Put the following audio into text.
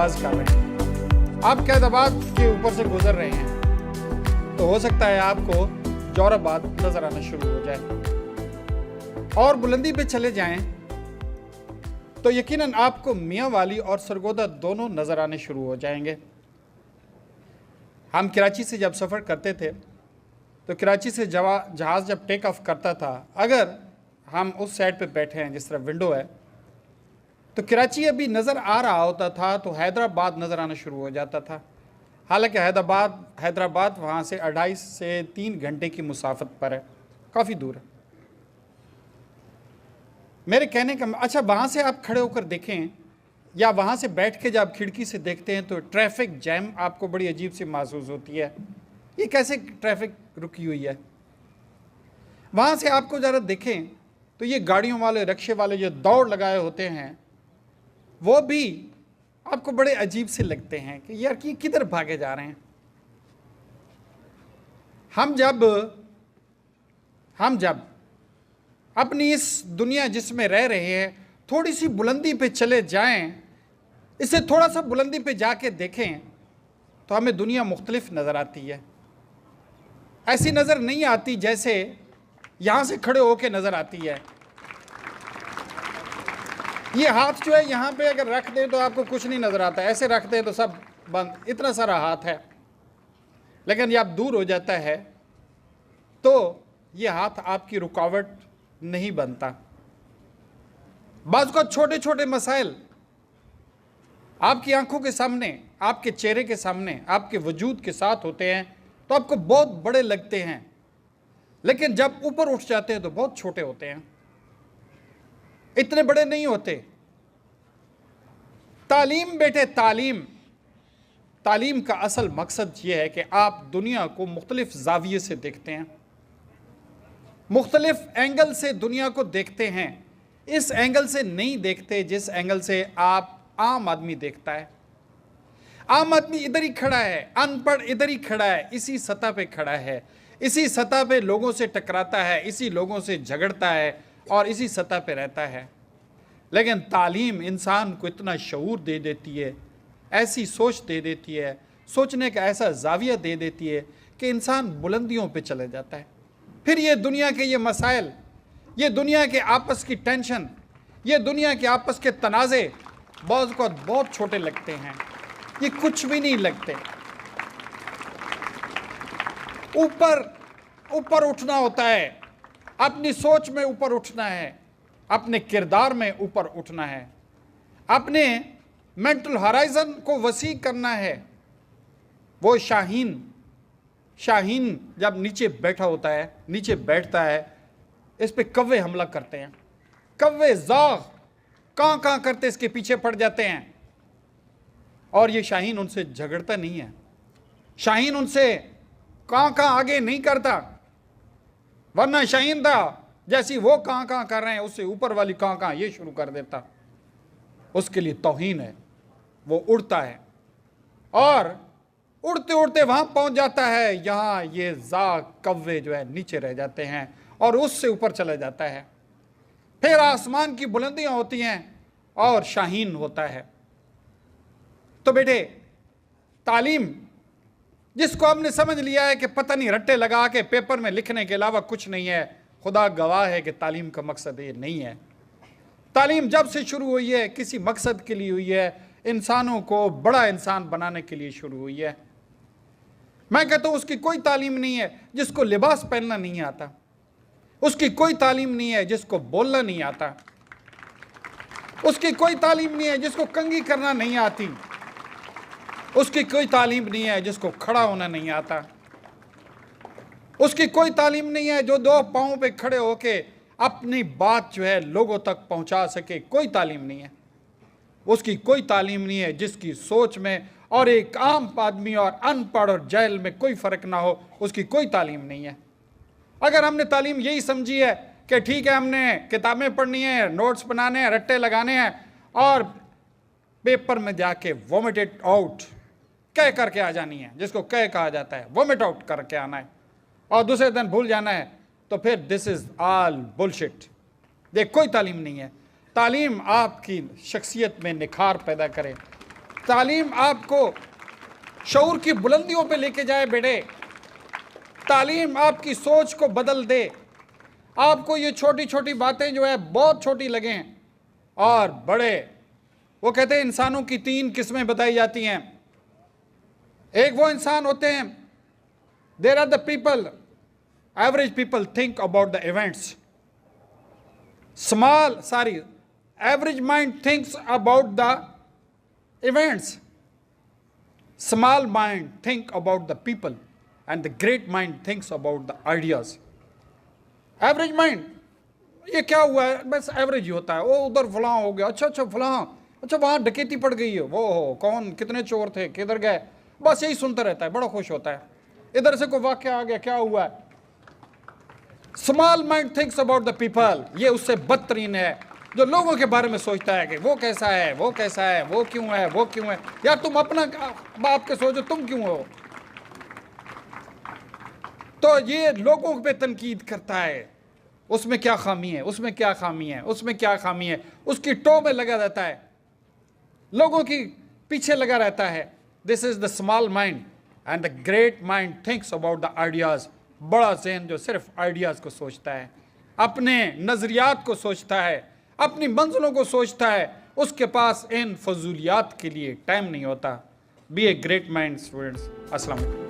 आगाज कर रहे हैं। आप कैदाबाद के ऊपर से गुजर रहे हैं तो हो सकता है आपको जोराबाद नजर आना शुरू हो जाए, और बुलंदी पे चले जाएं तो यकीनन आपको मियां वाली और सरगोदा दोनों नजर आने शुरू हो जाएंगे। हम कराची से जब सफ़र करते थे तो कराची से जहाज़ जब टेक ऑफ करता था, अगर हम उस साइड पे बैठे हैं जिस तरह विंडो है, तो कराची अभी नज़र आ रहा होता था तो हैदराबाद नज़र आना शुरू हो जाता था। हालांकि हैदराबाद वहाँ से 2.5 से 3 घंटे की मुसाफत पर है, काफ़ी दूर है। मेरे कहने का अच्छा, वहाँ से आप खड़े होकर देखें या वहाँ से बैठ के जब खिड़की से देखते हैं तो ट्रैफिक जैम आपको बड़ी अजीब सी महसूस होती है। ये कैसे ट्रैफिक रुकी हुई है? वहाँ से आपको ज़रा देखें तो ये गाड़ियों वाले, रिक्शे वाले जो दौड़ लगाए होते हैं वो भी आपको बड़े अजीब से लगते हैं कि यार कि किधर भागे जा रहे हैं। हम जब अपनी इस दुनिया जिसमें रह रहे हैं थोड़ी सी बुलंदी पे चले जाएं, इसे थोड़ा सा बुलंदी पे जाके देखें तो हमें दुनिया मुख्तलिफ नज़र आती है। ऐसी नज़र नहीं आती जैसे यहाँ से खड़े होके नज़र आती है। ये हाथ जो है यहाँ पे अगर रख दें तो आपको कुछ नहीं नज़र आता, ऐसे रख दें तो सब बंद, इतना सारा हाथ है। लेकिन जब दूर हो जाता है तो ये हाथ आपकी रुकावट नहीं बनता। बाज़ को छोटे छोटे मसाइल आपकी आंखों के सामने, आपके चेहरे के सामने, आपके वजूद के साथ होते हैं तो आपको बहुत बड़े लगते हैं, लेकिन जब ऊपर उठ जाते हैं तो बहुत छोटे होते हैं, इतने बड़े नहीं होते। तालीम बेटे, तालीम का असल मकसद यह है कि आप दुनिया को मुख्तलिफ जाविये से देखते हैं, मुख्तलिफ एंगल से दुनिया को देखते हैं। इस एंगल से नहीं देखते जिस एंगल से आप आम आदमी देखता है। आम आदमी इधर ही खड़ा है, अनपढ़ इधर ही खड़ा है, इसी सतह पे खड़ा है, इसी सतह पे लोगों से टकराता है, इसी लोगों से झगड़ता है और इसी सतह पे रहता है। लेकिन तालीम इंसान को इतना शऊर दे देती है, ऐसी सोच दे देती है, सोचने का ऐसा जाविया दे देती है कि इंसान बुलंदियों पे चले जाता है। फिर ये दुनिया के ये मसाइल, ये दुनिया के आपस की टेंशन, ये दुनिया के आपस के तनाज़े बहुत को बहुत छोटे लगते हैं, ये कुछ भी नहीं लगते। ऊपर उठना होता है, अपनी सोच में ऊपर उठना है, अपने किरदार में ऊपर उठना है, अपने मेंटल हॉराइजन को वसी करना है। वो शाहीन जब नीचे बैठा होता है, नीचे बैठता है, इस पे कव्वे हमला करते हैं, कव्वे जाग कां करते इसके पीछे पड़ जाते हैं, और ये शाहीन उनसे झगड़ता नहीं है, शाहीन उनसे कां आगे नहीं करता, वरना शाहीन था जैसी वो कां कर रहे हैं उससे ऊपर वाली कां ये शुरू कर देता। उसके लिए तौहीन है, वो उड़ता है और उड़ते उड़ते वहां पहुंच जाता है, यहां ये जाग कव्वे जो है नीचे रह जाते हैं और उससे ऊपर चला जाता है। फिर आसमान की बुलंदियां होती हैं और शाहीन होता है। तो बेटे, तालीम जिसको हमने समझ लिया है कि पता नहीं रट्टे लगा के पेपर में लिखने के अलावा कुछ नहीं है, खुदा गवाह है कि तालीम का मकसद ये नहीं है। तालीम जब से शुरू हुई है किसी मकसद के लिए हुई है, इंसानों को बड़ा इंसान बनाने के लिए शुरू हुई है। मैं कहता हूं उसकी कोई तालीम नहीं है जिसको लिबास पहनना नहीं आता, उसकी कोई तालीम नहीं है जिसको बोलना नहीं आता, उसकी कोई तालीम नहीं है जिसको कंघी करना नहीं आती, उसकी कोई तालीम नहीं है जिसको खड़ा होना नहीं आता, उसकी कोई तालीम नहीं है जो 2 पाँव पे खड़े होके अपनी बात जो है लोगों तक पहुंचा सके, कोई तालीम नहीं है। उसकी कोई तालीम नहीं है जिसकी सोच में और एक आम आदमी और अनपढ़ और जाहिल में कोई फ़र्क ना हो, उसकी कोई तालीम नहीं है। अगर हमने तालीम यही समझी है कि ठीक है हमने किताबें पढ़नी है, नोट्स बनाने हैं, रट्टे लगाने हैं और पेपर में जाके वोमिट इट आउट कह करके आ जानी है, जिसको कह कहा जाता है, वोमिट आउट करके आना है और दूसरे दिन भूल जाना है, तो फिर दिस इज़ ऑल बुलशिट। ये कोई तालीम नहीं है। तालीम आपकी शख्सियत में निखार पैदा करे, तालीम आपको शऊर की बुलंदियों पे लेके जाए बेटे। तालीम आपकी सोच को बदल दे। आपको ये छोटी छोटी बातें जो है बहुत छोटी लगें और बड़े, वो कहते हैं इंसानों की 3 किस्में बताई जाती हैं। एक वो इंसान होते हैं, there are the people, average people think about the events. Average mind thinks about the events, small mind think about the people and the great mind thinks about the ideas. Average mind, ये क्या हुआ है, बस average ही होता है। वो उधर फलां हो गया, अच्छा फलां, अच्छा वहाँ डकैती पड़ गई है, वो हो कौन, कितने चोर थे, किधर गए, बस यही सुनता रहता है, बड़ा खुश होता है। इधर से कोई वाक्य आ गया, क्या हुआ है। Small mind thinks about the people, ये उससे बदतरीन है जो लोगों के बारे में सोचता है कि वो कैसा है, वो कैसा है, वो क्यों है, वो क्यों है। यार तुम अपना बाप के सोचो, तुम क्यों हो। तो ये लोगों पे तनकीद करता है, उसमें क्या खामी है, उसमें क्या खामी है, उसमें क्या खामी है, उसकी टो में लगा रहता है, लोगों की पीछे लगा रहता है। This is the small mind and the great mind thinks about the ideas. बड़ा ज़हन जो सिर्फ आइडियाज को सोचता है, अपने नजरियात को सोचता है, अपनी मंजिलों को सोचता है, उसके पास इन फजूलियात के लिए टाइम नहीं होता। Be a great mind students. अस्सलाम वालेकुम।